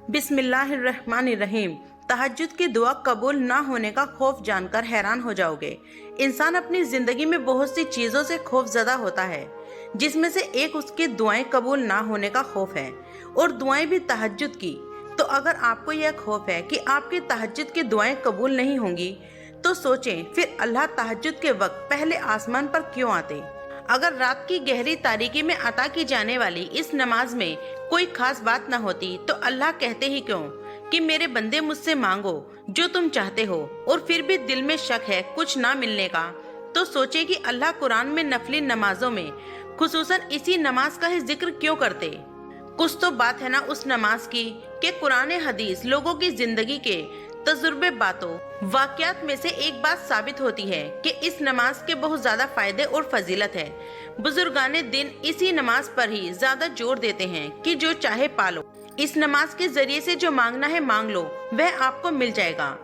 बिस्मिल्लाहिर्रहमानिर्रहीम। तहज्जुद की दुआ कबूल ना होने का खौफ जानकर हैरान हो जाओगे। इंसान अपनी जिंदगी में बहुत सी चीजों से खौफजदा होता है, जिसमें से एक उसकी दुआएं कबूल ना होने का खौफ है, और दुआएं भी तहज्जुद की। तो अगर आपको यह खौफ है कि आपकी तहज्जुद की दुआएं कबूल नहीं होंगी, तो सोचें फिर अल्लाह तहज्जुद के वक्त पहले आसमान पर क्यों आते। अगर रात की गहरी तारीकी में अता की जाने वाली इस नमाज में कोई खास बात न होती, तो अल्लाह कहते ही क्यों कि मेरे बंदे मुझसे मांगो जो तुम चाहते हो, और फिर भी दिल में शक है कुछ ना मिलने का, तो सोचे कि अल्लाह कुरान में नफली नमाजों में खुसूसन इसी नमाज का ही जिक्र क्यों करते। कुछ तो बात है ना उस नमाज की कि कुरान हदीस लोगों की जिंदगी के तजुर्बे बातों वाकयात में से एक बात साबित होती है कि इस नमाज के बहुत ज्यादा फायदे और फजीलत है। बुजुर्गाने दिन इसी नमाज पर ही ज्यादा जोर देते हैं कि जो चाहे पालो। इस नमाज के जरिए से जो मांगना है मांग लो, वह आपको मिल जाएगा।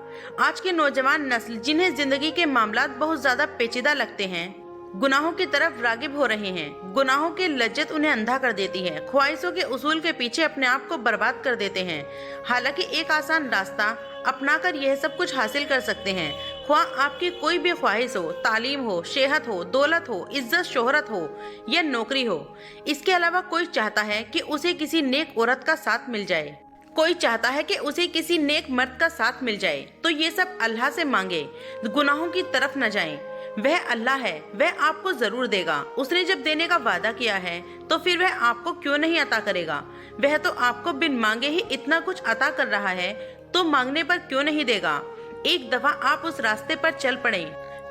आज के नौजवान नस्ल जिन्हें जिंदगी के मामलात बहुत ज्यादा पेचीदा लगते हैं, गुनाहों की तरफ रागिब हो रहे हैं। गुनाहों की लज्जत उन्हें अंधा कर देती है, ख्वाहिशों के उसूल के पीछे अपने आप को बर्बाद कर देते हैं। हालांकि एक आसान रास्ता अपनाकर यह सब कुछ हासिल कर सकते हैं। ख्वाह आपकी कोई भी ख्वाहिश हो, तालीम हो, सेहत हो, दौलत हो, इज्जत शोहरत हो या नौकरी हो। इसके अलावा कोई चाहता है कि उसे किसी नेक औरत का साथ मिल जाए, कोई चाहता है कि उसे किसी नेक मर्द का साथ मिल जाए, तो ये सब अल्लाह से मांगे, गुनाहों की तरफ न जाएं। वह अल्लाह है, वह आपको जरूर देगा। उसने जब देने का वादा किया है तो फिर वह आपको क्यों नहीं अता करेगा। वह तो आपको बिन मांगे ही इतना कुछ अता कर रहा है, तो मांगने पर क्यों नहीं देगा। एक दफा आप उस रास्ते पर चल पड़े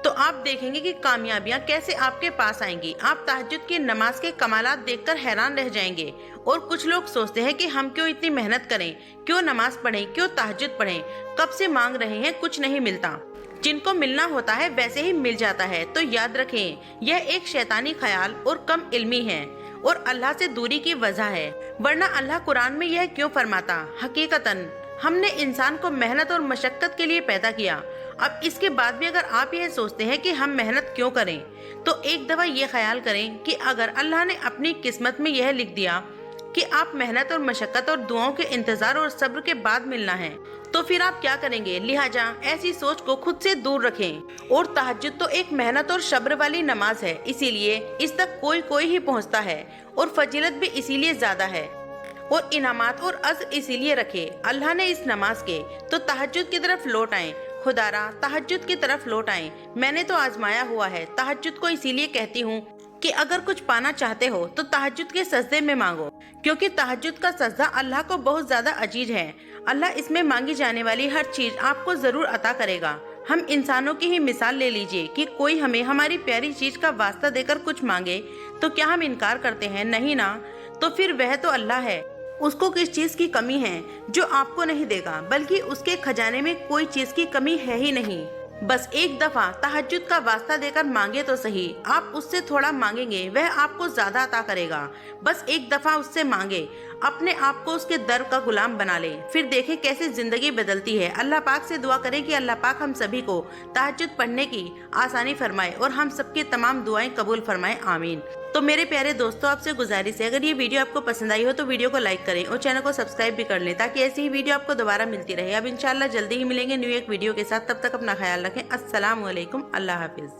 तो आप देखेंगे कि कामयाबियां कैसे आपके पास आएंगी। आप तहज्जुद की नमाज के कमालात देखकर हैरान रह जाएंगे। और कुछ लोग सोचते हैं कि हम क्यों इतनी मेहनत करें, क्यों नमाज पढ़ें, क्यों तहज्जुद पढ़ें, कब से मांग रहे हैं, कुछ नहीं मिलता। जिनको मिलना होता है वैसे ही मिल जाता है। तो याद रखें, यह एक शैतानी ख्याल और कम इल्मी है और अल्लाह से दूरी की वजह है। वरना अल्लाह कुरान में यह क्यों फरमाता, हकीकतन हमने इंसान को मेहनत और मशक्कत के लिए पैदा किया। अब इसके बाद भी अगर आप यह सोचते हैं कि हम मेहनत क्यों करें, तो एक दफा ये ख्याल करें कि अगर अल्लाह ने अपनी किस्मत में यह लिख दिया कि आप मेहनत और मशक्कत और दुआओं के इंतजार और सब्र के बाद मिलना है, तो फिर आप क्या करेंगे। लिहाजा ऐसी सोच को खुद से दूर रखें। और तहज्जुद तो एक मेहनत और सब्र वाली नमाज है, इसीलिए इस तक कोई ही पहुंचता है, और फजीलत भी इसीलिए ज्यादा है, और इनामात और अज़्र इसीलिए रखे अल्लाह ने इस नमाज के। तो तहज्जुद की तरफ लौट आएं, खुदारा तहज्जुद की तरफ लौट आएं। मैंने तो आजमाया हुआ है। तहज्जुद को इसीलिए कहती हूँ कि अगर कुछ पाना चाहते हो तो तहज्जुद के सजदे में मांगो, क्योंकि तहज्जुद का सजदा अल्लाह को बहुत ज्यादा अजीज है। अल्लाह इसमें मांगी जाने वाली हर चीज आपको जरूर अता करेगा। हम इंसानों की ही मिसाल ले लीजिए कि कोई हमें हमारी प्यारी चीज का वास्ता देकर कुछ मांगे, तो क्या हम इनकार करते हैं? नहीं ना। तो फिर वह तो अल्लाह है, उसको किस चीज की कमी है जो आपको नहीं देगा, बल्कि उसके खजाने में कोई चीज की कमी है ही नहीं। बस एक दफा तहज्जुद का वास्ता देकर मांगे तो सही। आप उससे थोड़ा मांगेंगे, वह आपको ज्यादा अता करेगा। बस एक दफा उससे मांगे, अपने आप को उसके दर का गुलाम बना ले, फिर देखें कैसे जिंदगी बदलती है। अल्लाह पाक से दुआ करें कि अल्लाह पाक हम सभी को तहज्जुद पढ़ने की आसानी फरमाए और हम सबकी तमाम दुआएं कबूल फरमाए, आमीन। तो मेरे प्यारे दोस्तों, आपसे गुजारिश है, अगर ये वीडियो आपको पसंद आई हो तो वीडियो को लाइक करें और चैनल को सब्सक्राइब भी कर लें, ताकि ऐसी ही वीडियो आपको दोबारा मिलती रहे। अब इंशाल्लाह जल्दी ही मिलेंगे न्यू एक वीडियो के साथ। तब तक अपना ख्याल रखें। अस्सलाम वालेकुम, अल्लाह हाफिज।